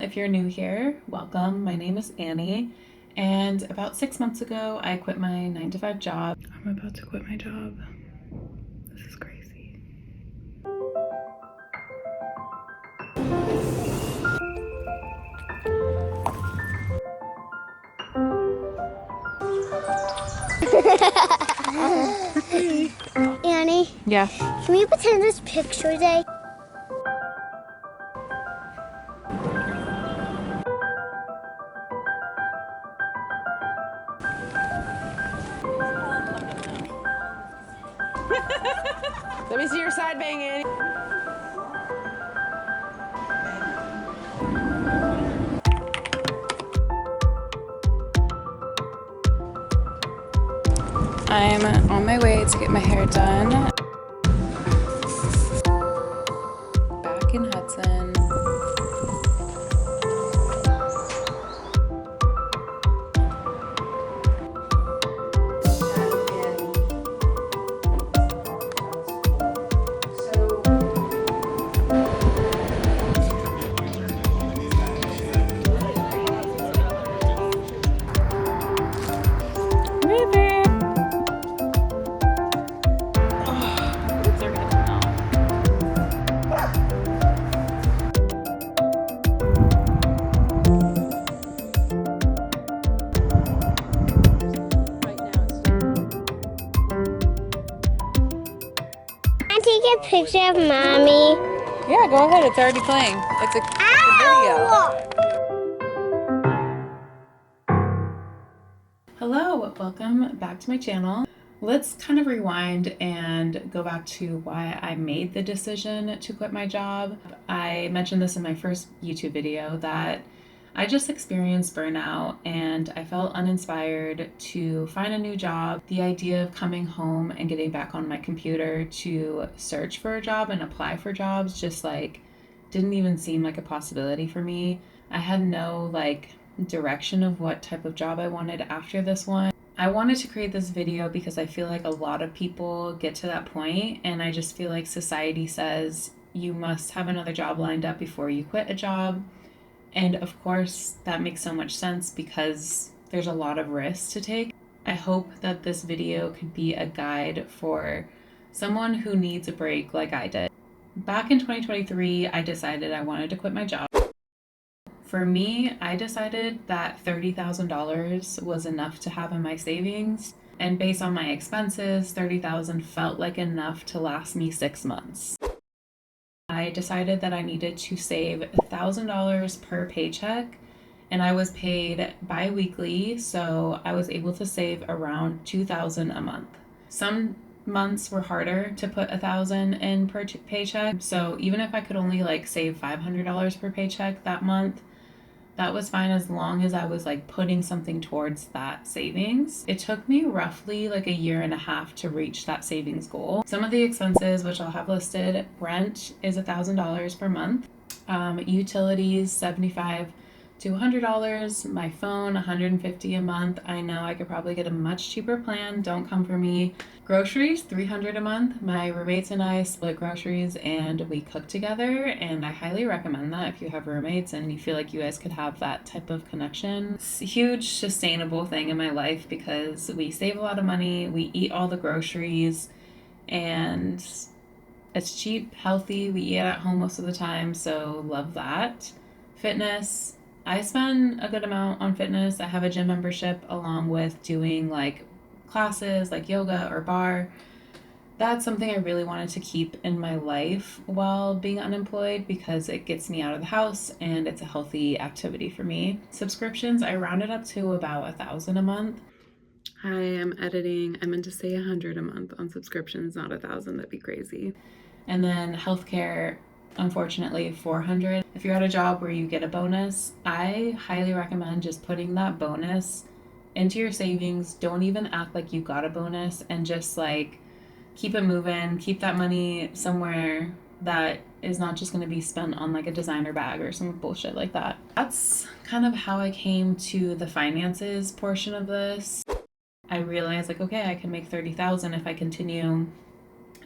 If you're new here, welcome. My name is Annie, and about 6 months ago, I quit my 9 to 5 job. I'm about to quit my job. This is crazy. Annie, Yeah. can we pretend it's picture day? Let me see your side bang, Annie. I'm on my way to get my hair done. Back in Hudson. Can I take a picture of mommy? Yeah, go ahead. It's already playing. It's a video. Hello, welcome back to my channel. Let's kind of rewind and go back to why I made the decision to quit my job. I mentioned this in my first YouTube video that I just experienced burnout and I felt uninspired to find a new job. The idea of coming home and getting back on my computer to search for a job and apply for jobs just didn't even seem like a possibility for me. I had no direction of what type of job I wanted after this one. I wanted to create this video because I feel like a lot of people get to that point, and I just feel like society says you must have another job lined up before you quit a job. And of course, that makes so much sense because there's a lot of risks to take. I hope that this video could be a guide for someone who needs a break like I did. Back in 2023, I decided I wanted to quit my job. For me, I decided that $30,000 was enough to have in my savings. And based on my expenses, $30,000 felt like enough to last me 6 months. I decided that I needed to save $1,000 per paycheck, and I was paid bi-weekly, so I was able to save around $2,000 a month. Some months were harder to put $1,000 in per paycheck, so even if I could only save $500 per paycheck that month, that was fine as long as I was putting something towards that savings. It took me roughly a year and a half to reach that savings goal. Some of the expenses, which I'll have listed: rent is $1,000 per month, utilities $75 to $100, my phone $150 a month. I know I could probably get a much cheaper plan, don't come for me. Groceries $300 a month. My roommates and I split groceries and we cook together, and I highly recommend that if you have roommates and you feel like you guys could have that type of connection. It's a huge sustainable thing in my life because we save a lot of money, we eat all the groceries, and it's cheap, healthy. We eat at home most of the time, so love that. Fitness, I spend a good amount on fitness. I have a gym membership along with doing classes like yoga or bar. That's something I really wanted to keep in my life while being unemployed because it gets me out of the house and it's a healthy activity for me. Subscriptions, I rounded up to about $1,000 a month. I am editing. I meant to say 100 a month on subscriptions, not 1,000. That'd be crazy. And then healthcare, unfortunately, 400. If you're at a job where you get a bonus, I highly recommend just putting that bonus into your savings. Don't even act like you got a bonus, and just keep it moving. Keep that money somewhere that is not just going to be spent on a designer bag or some bullshit like that. That's kind of how I came to the finances portion of this. I realized okay, I can make $30,000 if I continue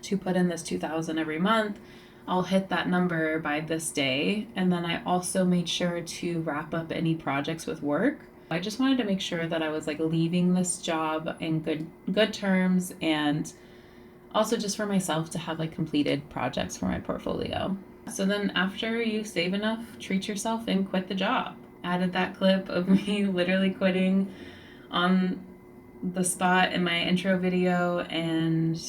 to put in this $2,000 every month. I'll hit that number by this day. And then I also made sure to wrap up any projects with work. I just wanted to make sure that I was like leaving this job in good terms, and also just for myself to have like completed projects for my portfolio. So then after you save enough, treat yourself and quit the job. Added that clip of me literally quitting on the spot in my intro video, and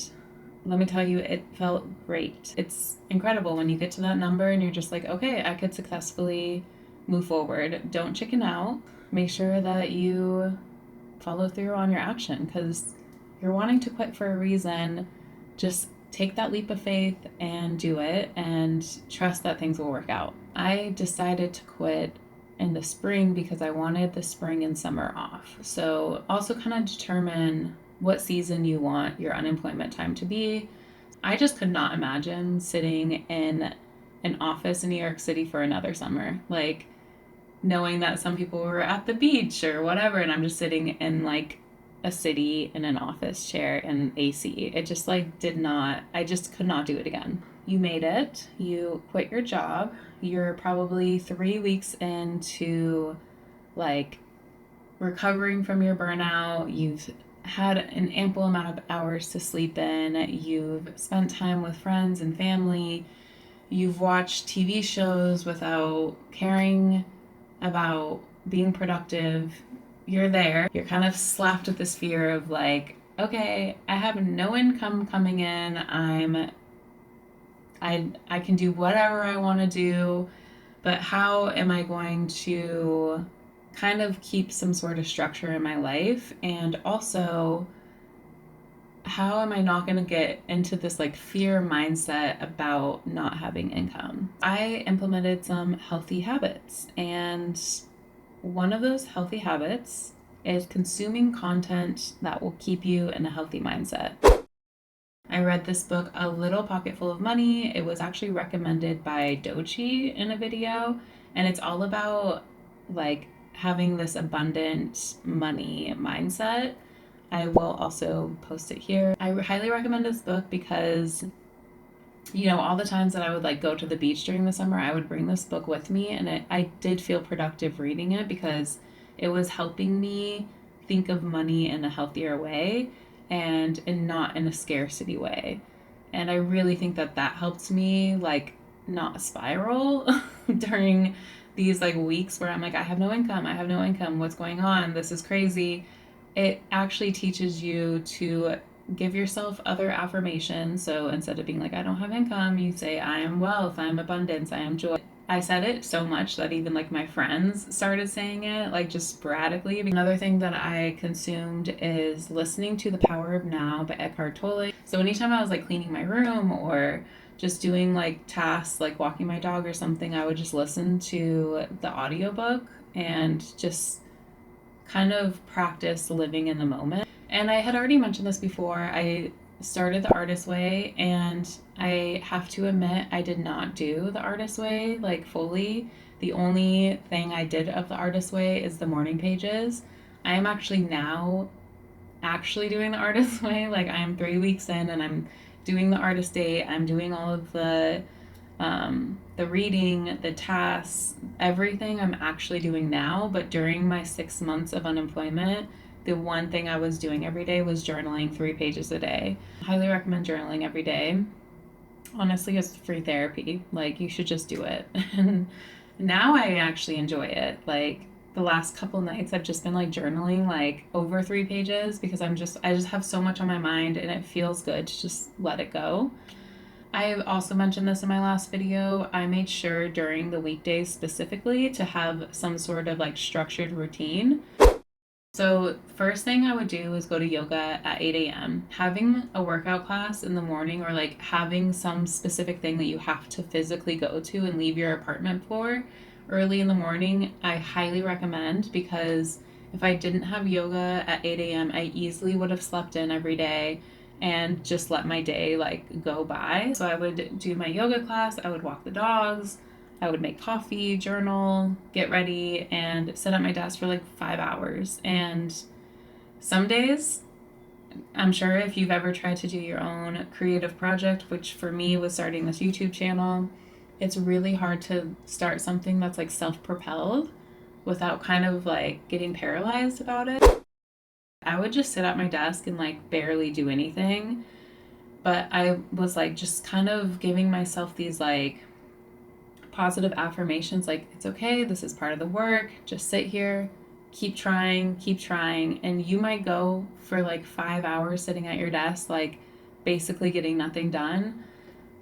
let me tell you, it felt great. It's incredible when you get to that number and you're just like, okay, I could successfully move forward. Don't chicken out. Make sure that you follow through on your action, because you're wanting to quit for a reason. Just take that leap of faith and do it, and trust that things will work out. I decided to quit in the spring because I wanted the spring and summer off. So also kind of determine what season you want your unemployment time to be. I just could not imagine sitting in an office in New York City for another summer. Like, knowing that some people were at the beach or whatever, and I'm just sitting in like a city in an office chair in AC. It just like I just could not do it again. You made it. You quit your job. You're probably 3 weeks into like recovering from your burnout. You've had an ample amount of hours to sleep in. You've spent time with friends and family. You've watched TV shows without caring about being productive. You're there. You're kind of slapped with this fear of like, okay, I have no income coming in. I can do whatever I want to do, but how am I going to kind of keep some sort of structure in my life? And also, how am I not going to get into this like fear mindset about not having income? I implemented some healthy habits, and one of those healthy habits is consuming content that will keep you in a healthy mindset. I read this book, A Little Pocketful of Money. It was actually recommended by Dochi in a video, and it's all about like having this abundant money mindset. I will also post it here. I highly recommend this book because, you know, all the times that I would like go to the beach during the summer, I would bring this book with me, and I did feel productive reading it because it was helping me think of money in a healthier way and not in a scarcity way. And I really think that that helped me like not spiral during these like weeks where I'm like, I have no income, what's going on, this is crazy. It actually teaches you to give yourself other affirmations. So instead of being like, I don't have income, you say, I am wealth, I am abundance, I am joy. I said it so much that even like my friends started saying it, like just sporadically. Another thing that I consumed is listening to The Power of Now by Eckhart Tolle. So anytime I was like cleaning my room or just doing like tasks like walking my dog or something, I would just listen to the audiobook and just kind of practice living in the moment. And I had already mentioned this before. I started the Artist Way, and I have to admit I did not do the Artist Way like fully. The only thing I did of the Artist Way is the morning pages. I am actually now actually doing the Artist Way. Like, I'm 3 weeks in and I'm doing the artist day. I'm doing all of the reading, the tasks, everything I'm actually doing now. But during my 6 months of unemployment, the one thing I was doing every day was journaling 3 pages a day. I highly recommend journaling every day. Honestly, it's free therapy. Like, you should just do it. And now I actually enjoy it. Like, the last couple nights I've just been like journaling like over 3 pages because I just have so much on my mind, and it feels good to just let it go. I also mentioned this in my last video. I made sure during the weekdays specifically to have some sort of like structured routine. So first thing I would do is go to yoga at 8 a.m. Having a workout class in the morning, or like having some specific thing that you have to physically go to and leave your apartment for early in the morning, I highly recommend, because if I didn't have yoga at 8 a.m., I easily would have slept in every day and just let my day like go by. So I would do my yoga class, I would walk the dogs, I would make coffee, journal, get ready, and sit at my desk for like 5 hours. And some days I'm sure if you've ever tried to do your own creative project, which for me was starting this YouTube channel, it's really hard to start something that's like self-propelled without kind of like getting paralyzed about it. I would just sit at my desk and like barely do anything, but I was like just kind of giving myself these like positive affirmations like, it's okay, this is part of the work, just sit here, keep trying. And you might go for like 5 hours sitting at your desk, like basically getting nothing done.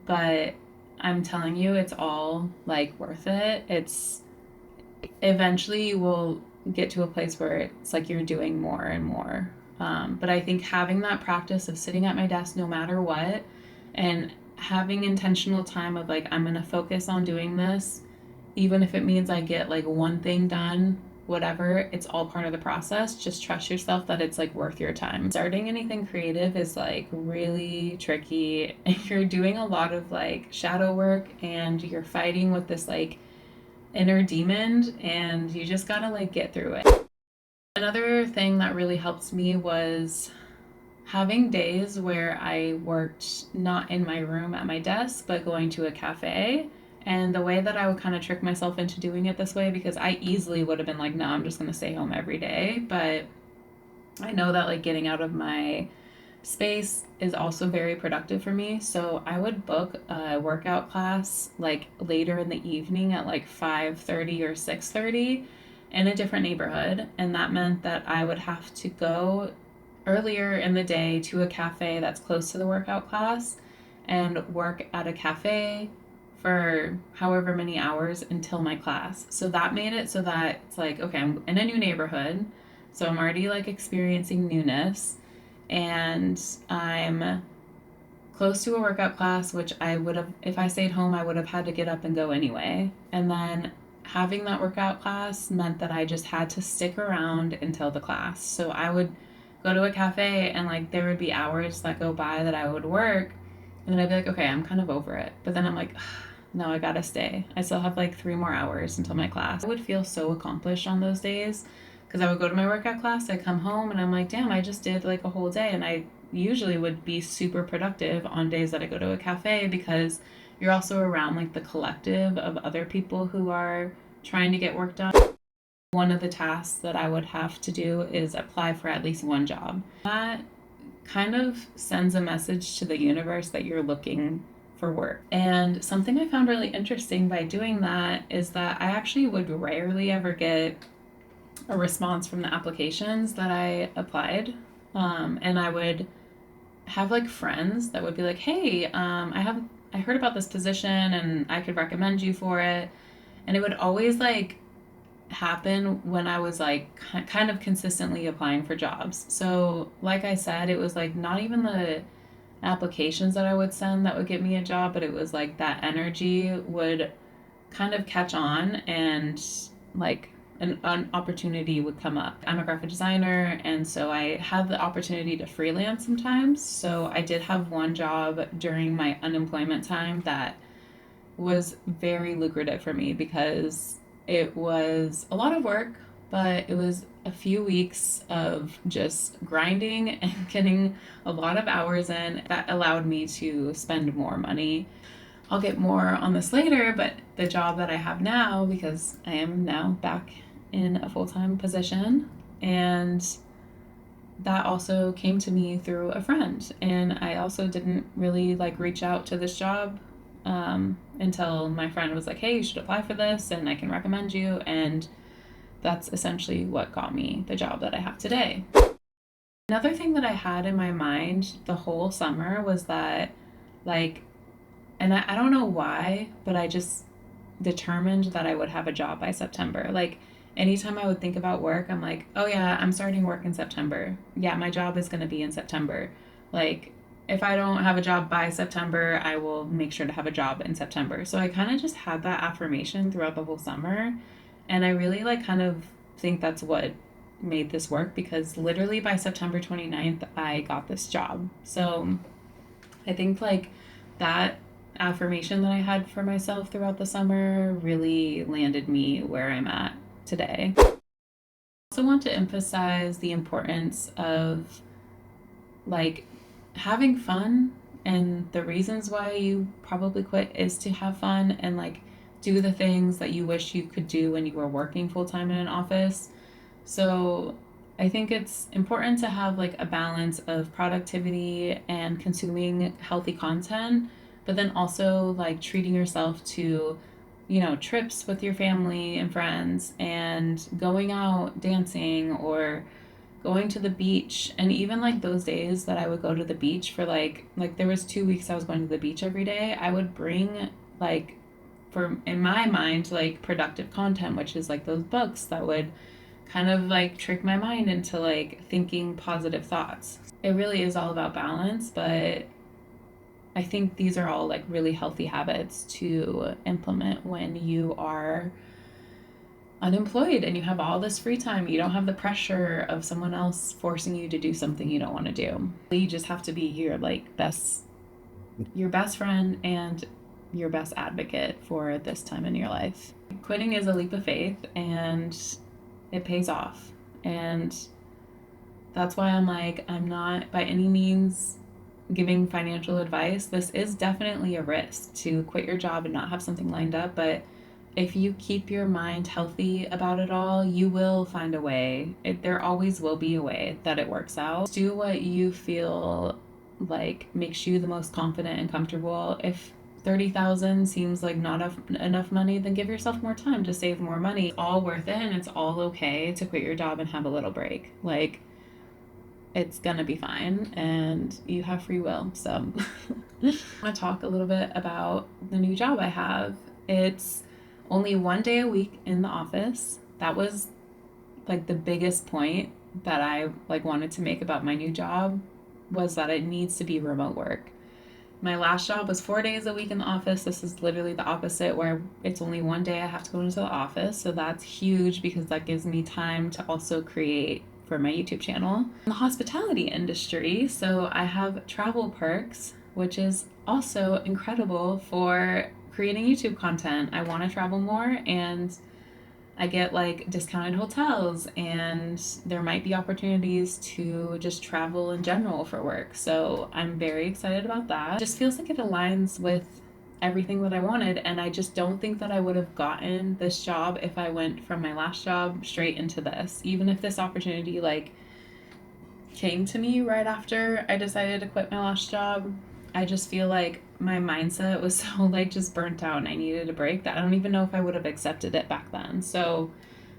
But I'm telling you, it's all like worth it. It's eventually you will get to a place where it's like you're doing more and more. But I think having that practice of sitting at my desk no matter what, and having intentional time of like, I'm going to focus on doing this, even if it means I get like one thing done, whatever, it's all part of the process. Just trust yourself that it's like worth your time. Starting anything creative is like really tricky. You're doing a lot of like shadow work and you're fighting with this like inner demon, and you just gotta like get through it. Another thing that really helped me was having days where I worked not in my room at my desk, but going to a cafe. And the way that I would kind of trick myself into doing it this way, because I easily would have been like, no, I'm just going to stay home every day. But I know that like getting out of my space is also very productive for me. So I would book a workout class like later in the evening at like 5:30 or 6:30 in a different neighborhood. And that meant that I would have to go earlier in the day to a cafe that's close to the workout class and work at a cafe for however many hours until my class. So that made it so that it's like, okay, I'm in a new neighborhood. So I'm already like experiencing newness, and I'm close to a workout class, which I would have, if I stayed home, I would have had to get up and go anyway. And then having that workout class meant that I just had to stick around until the class. So I would go to a cafe and like there would be hours that go by that I would work, and then I'd be like, okay, I'm kind of over it. But then I'm like, no, I gotta stay. I still have like 3 more hours until my class. I would feel so accomplished on those days because I would go to my workout class, I come home, and I'm like, damn, I just did like a whole day. And I usually would be super productive on days that I go to a cafe because you're also around like the collective of other people who are trying to get work done. One of the tasks that I would have to do is apply for at least one job. That kind of sends a message to the universe that you're looking for work. And something I found really interesting by doing that is that I actually would rarely ever get a response from the applications that I applied. And I would have like friends that would be like, hey, I heard about this position and I could recommend you for it. And it would always like happen when I was like kind of consistently applying for jobs. So, like I said, it was like not even the applications that I would send that would get me a job, but it was like that energy would kind of catch on, and like an opportunity would come up. I'm a graphic designer, and so I have the opportunity to freelance sometimes. So I did have one job during my unemployment time that was very lucrative for me because it was a lot of work, but it was a few weeks of just grinding and getting a lot of hours in that allowed me to spend more money. I'll get more on this later, but the job that I have now, because I am now back in a full-time position, and that also came to me through a friend. And I also didn't really like reach out to this job until my friend was like, hey, you should apply for this and I can recommend you. And that's essentially what got me the job that I have today. Another thing that I had in my mind the whole summer was that, like, and I don't know why, but I just determined that I would have a job by September. Like, anytime I would think about work, I'm like, oh yeah, I'm starting work in September. Yeah, my job is going to be in September. Like, if I don't have a job by September, I will make sure to have a job in September. So I kind of just had that affirmation throughout the whole summer. And I really like kind of think that's what made this work, because literally by September 29th, I got this job. So I think like that affirmation that I had for myself throughout the summer really landed me where I'm at today. I also want to emphasize the importance of like having fun, and the reasons why you probably quit is to have fun and like do the things that you wish you could do when you were working full time in an office. So I think it's important to have like a balance of productivity and consuming healthy content, but then also like treating yourself to, you know, trips with your family and friends and going out dancing or going to the beach. And even like those days that I would go to the beach for like there was 2 weeks I was going to the beach every day, I would bring like, for in my mind, like productive content, which is like those books that would kind of like trick my mind into like thinking positive thoughts. It really is all about balance, but I think these are all like really healthy habits to implement when you are unemployed and you have all this free time. You don't have the pressure of someone else forcing you to do something you don't want to do. You just have to be your best friend and your best advocate for this time in your life. Quitting is a leap of faith and it pays off. And that's why I'm not by any means giving financial advice. This is definitely a risk to quit your job and not have something lined up, but if you keep your mind healthy about it all, you will find a way. There always will be a way that it works out. Do what you feel like makes you the most confident and comfortable. If 30,000 seems like not enough money, then give yourself more time to save more money. It's all worth it, and it's all okay to quit your job and have a little break. Like, it's gonna be fine, and you have free will. So I want to talk a little bit about the new job I have. It's only 1 day a week in the office. That was like the biggest point that I like wanted to make about my new job, was that it needs to be remote work. My last job was 4 days a week in the office. This is literally the opposite, where it's only 1 day I have to go into the office. So that's huge because that gives me time to also create for my YouTube channel. In the hospitality industry, so I have travel perks, which is also incredible for creating YouTube content. I want to travel more, and I get like discounted hotels, and there might be opportunities to just travel in general for work. So I'm very excited about that. It just feels like it aligns with everything that I wanted, and I just don't think that I would have gotten this job if I went from my last job straight into this. Even if this opportunity like came to me right after I decided to quit my last job, I just feel like my mindset was so like just burnt out and I needed a break that I don't even know if I would have accepted it back then. So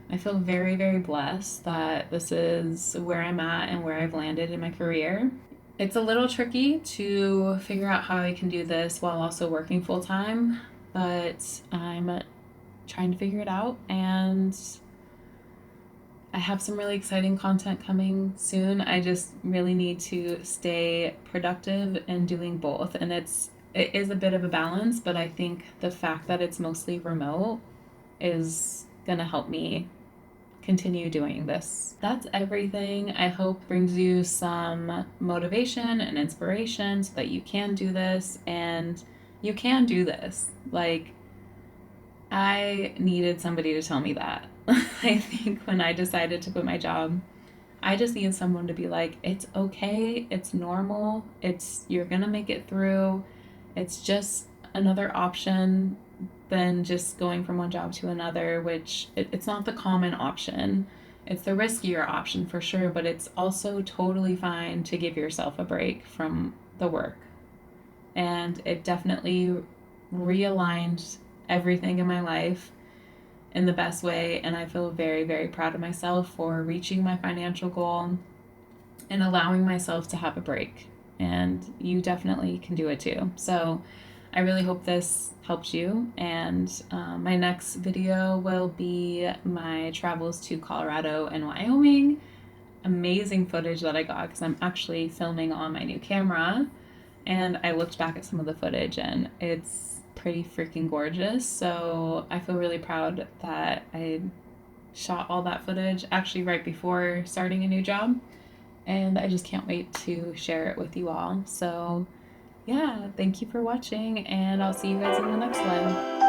I feel very, very blessed that this is where I'm at and where I've landed in my career. It's a little tricky to figure out how I can do this while also working full time, but I'm trying to figure it out, and I have some really exciting content coming soon. I just really need to stay productive and doing both. And it is a bit of a balance, but I think the fact that it's mostly remote is gonna help me continue doing this. That's everything. I hope brings you some motivation and inspiration so that you can do this, and you can do this. Like, I needed somebody to tell me that. I think when I decided to quit my job, I just needed someone to be like, it's okay, it's normal, you're gonna make it through. It's just another option than just going from one job to another, which it's not the common option. It's the riskier option for sure, but it's also totally fine to give yourself a break from the work. And it definitely realigned everything in my life in the best way, and I feel very, very proud of myself for reaching my financial goal and allowing myself to have a break. And you definitely can do it too. So I really hope this helped you, and my next video will be my travels to Colorado and Wyoming. Amazing footage that I got because I'm actually filming on my new camera, and I looked back at some of the footage and it's pretty freaking gorgeous. So I feel really proud that I shot all that footage actually right before starting a new job, and I just can't wait to share it with you all. So yeah, thank you for watching, and I'll see you guys in the next one.